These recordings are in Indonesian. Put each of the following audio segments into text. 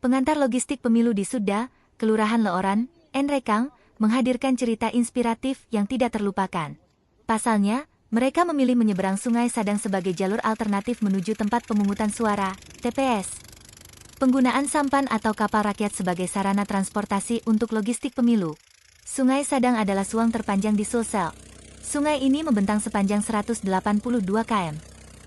pengantar logistik pemilu di Sudda, Kelurahan Leoran, Nrekang, menghadirkan cerita inspiratif yang tidak terlupakan. Pasalnya, mereka memilih menyeberang Sungai Sadang sebagai jalur alternatif menuju tempat pemungutan suara, TPS. Penggunaan sampan atau kapal rakyat sebagai sarana transportasi untuk logistik pemilu. Sungai Sadang adalah suang terpanjang di Sulsel. Sungai ini membentang sepanjang 182 km.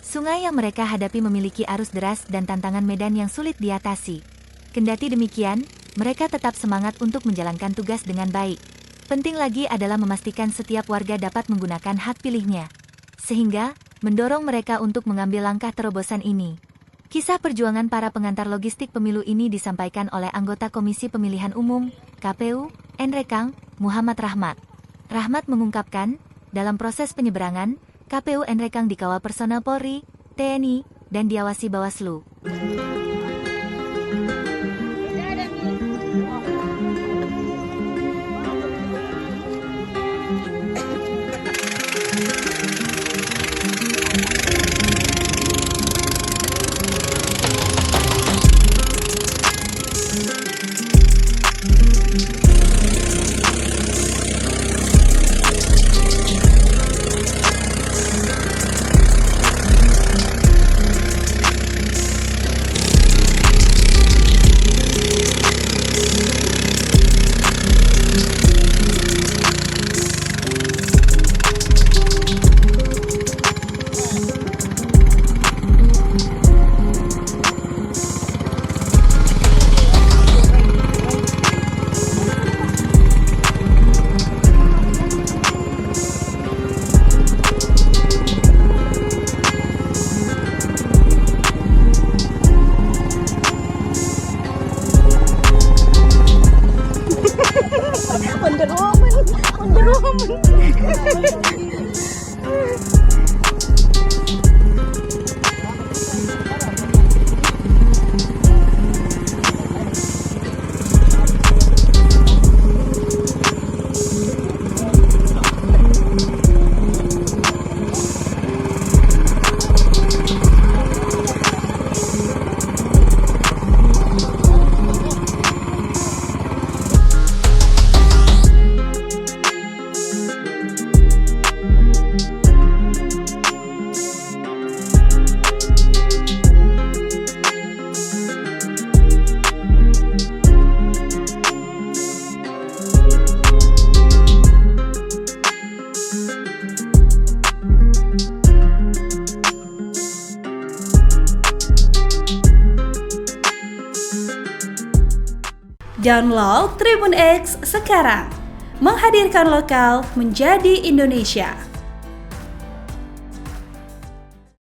Sungai yang mereka hadapi memiliki arus deras dan tantangan medan yang sulit diatasi. Kendati demikian, mereka tetap semangat untuk menjalankan tugas dengan baik. Penting lagi adalah memastikan setiap warga dapat menggunakan hak pilihnya. Sehingga, mendorong mereka untuk mengambil langkah terobosan ini. Kisah perjuangan para pengantar logistik pemilu ini disampaikan oleh anggota Komisi Pemilihan Umum, KPU, Nrekang, Muhammad Rahmat. Rahmat mengungkapkan, dalam proses penyeberangan, KPU Nrekang dikawal personel Polri, TNI, dan diawasi Bawaslu. Download Tribun X sekarang, menghadirkan lokal menjadi Indonesia.